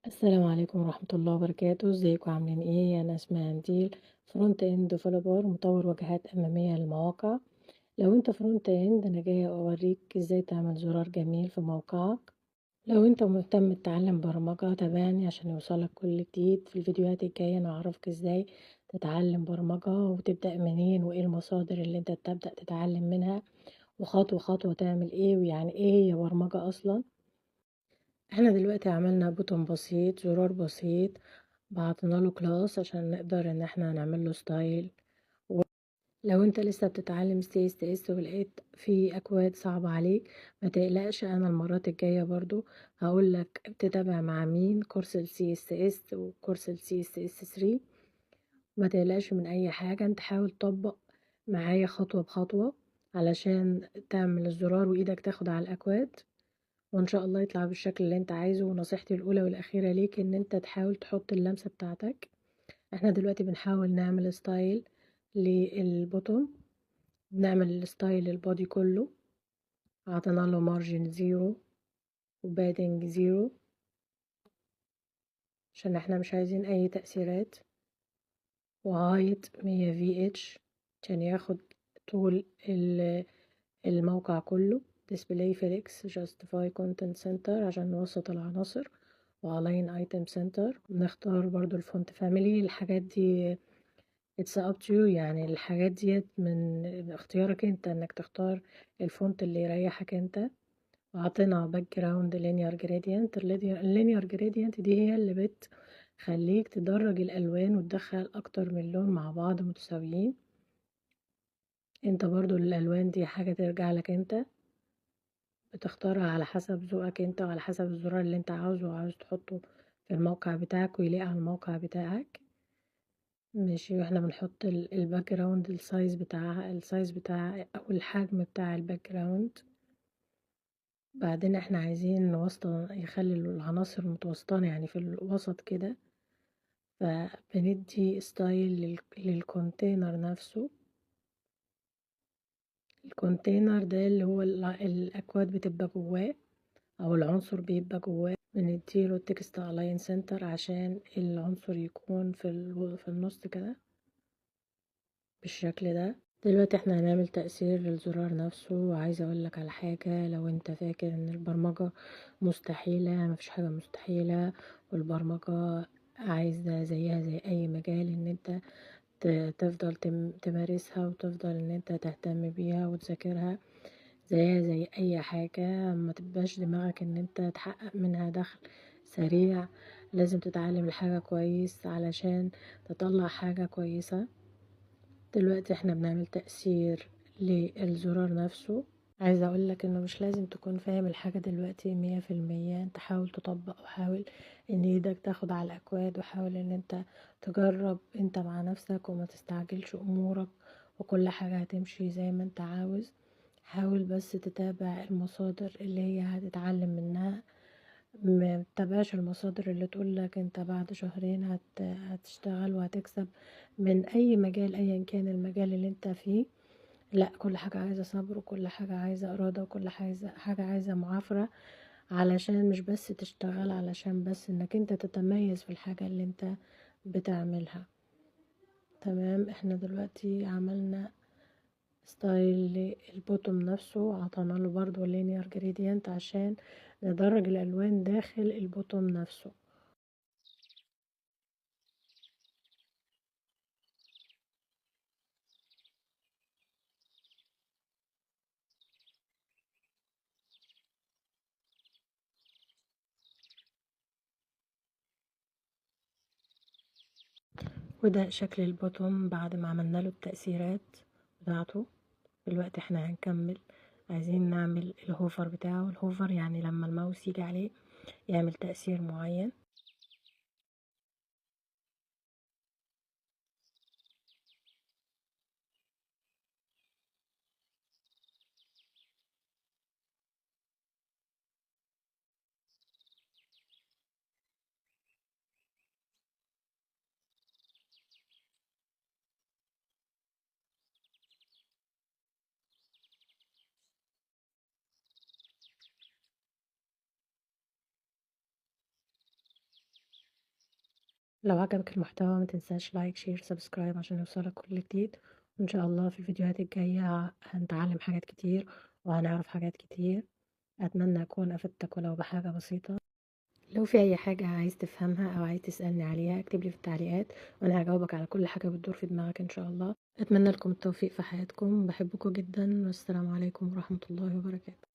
السلام عليكم ورحمة الله وبركاته، ازيكم عاملين ايه؟ انا اسمي هنديل، فرونت اند ديفلوبر، مطور واجهات امامية للمواقع. لو انت فرونت اند انا جاية اوريك ازاي تعمل زرار جميل في موقعك. لو انت مهتم تتعلم برمجة تابعني عشان يوصلك كل جديد. في الفيديوهات الجاية انا هعرفك ازاي تتعلم برمجة وتبدأ منين وايه المصادر اللي انت تبدأ تتعلم منها، وخطوة خطوة تعمل ايه ويعني ايه هي برمجة اصلا. احنا دلوقتي عملنا بوتون بسيط، زرار بسيط، بعتنا له كلاس عشان نقدر ان احنا نعمل له ستايل. لو انت لسه بتتعلم CSS ولقيت في اكواد صعبة عليك ما تقلقش، انا المرات الجاية برضو هقول لك تتابع مع مين كورس ال CSS وكورس ال CSS 3. ما تقلقش من اي حاجة، انت حاول تطبق معايا خطوة بخطوة علشان تعمل الزرار وايدك تاخد على الاكواد، وان شاء الله يطلع بالشكل اللي انت عايزه. ونصيحتي الاولى والاخيرة ليك ان انت تحاول تحط اللمسة بتاعتك. احنا دلوقتي بنحاول نعمل ستايل للبوتوم، بنعمل الستايل البودي كله، عطينا له مارجن 0 وبادنج 0 عشان احنا مش عايزين اي تأثيرات، وهايت 100 VH عشان ياخد طول الموقع كله. display flex justify content center عشان نوسط العناصر، وalign item center. بنختار برضو الفونت فاميلي. الحاجات دي it's up to you، يعني الحاجات ديت من اختيارك انت انك تختار الفونت اللي يريحك انت. وعطينا باك جراوند linear gradient. اللينير gradient دي هي اللي بتخليك تدرج الالوان وتدخل اكتر من لون مع بعض متساويين. انت برضو الالوان دي حاجة ترجع لك انت، بتختارها على حسب ذوقك انت وعلى حسب الزرار اللي انت عاوزه وعاوز تحطه في الموقع بتاعك ويليق على الموقع بتاعك. ماشي، واحنا بنحط الباك جراوند السايز بتاع او الحجم بتاع الباك جراوند. بعدين احنا عايزين نوسط، يخلي العناصر متوسطانة يعني في الوسط كده، فبندي ستايل للكونتينر نفسه. الكونتينر ده اللي هو الأكواد بتبقى جواه أو العنصر بيبقى جواه، بنديله تكست الاين سنتر عشان العنصر يكون في النص كده بالشكل ده. دلوقتي احنا هنعمل تأثير للزرار نفسه. وعايزة اقولك على حاجة، لو انت فاكر ان البرمجة مستحيلة، مفيش حاجة مستحيلة. والبرمجة عايزة زيها زي اي مجال ان انت تفضل تمارسها وتفضل ان انت تهتم بيها وتذاكرها زيها زي اي حاجة. ما تبقاش دماغك ان انت تحقق منها دخل سريع، لازم تتعلم الحاجة كويس علشان تطلع حاجة كويسة. دلوقتي احنا بنعمل تأثير للزرار نفسه. عايزة اقولك انه مش لازم تكون فاهم الحاجة دلوقتي 100%، انت حاول تطبق وحاول ان ايدك تاخد على الاكواد، وحاول ان انت تجرب انت مع نفسك وما تستعجلش امورك، وكل حاجة هتمشي زي ما انت عاوز. حاول بس تتابع المصادر اللي هي هتتعلم منها، ما تتابعش المصادر اللي تقولك انت بعد شهرين هتشتغل وهتكسب من اي مجال ايا كان المجال اللي انت فيه. لا، كل حاجة عايزة صبر، وكل حاجة عايزة إرادة، وكل حاجة عايزة معافرة علشان مش بس تشتغل، علشان بس انك انت تتميز في الحاجة اللي انت بتعملها. تمام، احنا دلوقتي عملنا ستايل للبوتوم نفسه، وعطانا له برضو linear gradient عشان ندرج الألوان داخل البوتوم نفسه. وده شكل البوتوم بعد ما عملنا له التأثيرات بتاعته. دلوقتي احنا هنكمل، عايزين نعمل الهوفر بتاعه. الهوفر يعني لما الماوس يجي عليه يعمل تأثير معين. لو عجبك المحتوى ما تنساش لايك شير سبسكرايب عشان يوصلك كل جديد، وإن شاء الله في الفيديوهات الجاية هنتعلم حاجات كتير وهنعرف حاجات كتير. أتمنى أكون أفدتك ولو بحاجة بسيطة. لو في أي حاجة عايز تفهمها أو عايز تسألني عليها اكتبلي في التعليقات وأنا هجاوبك على كل حاجة بتدور في دماغك إن شاء الله. أتمنى لكم التوفيق في حياتكم، بحبكم جدا والسلام عليكم ورحمة الله وبركاته.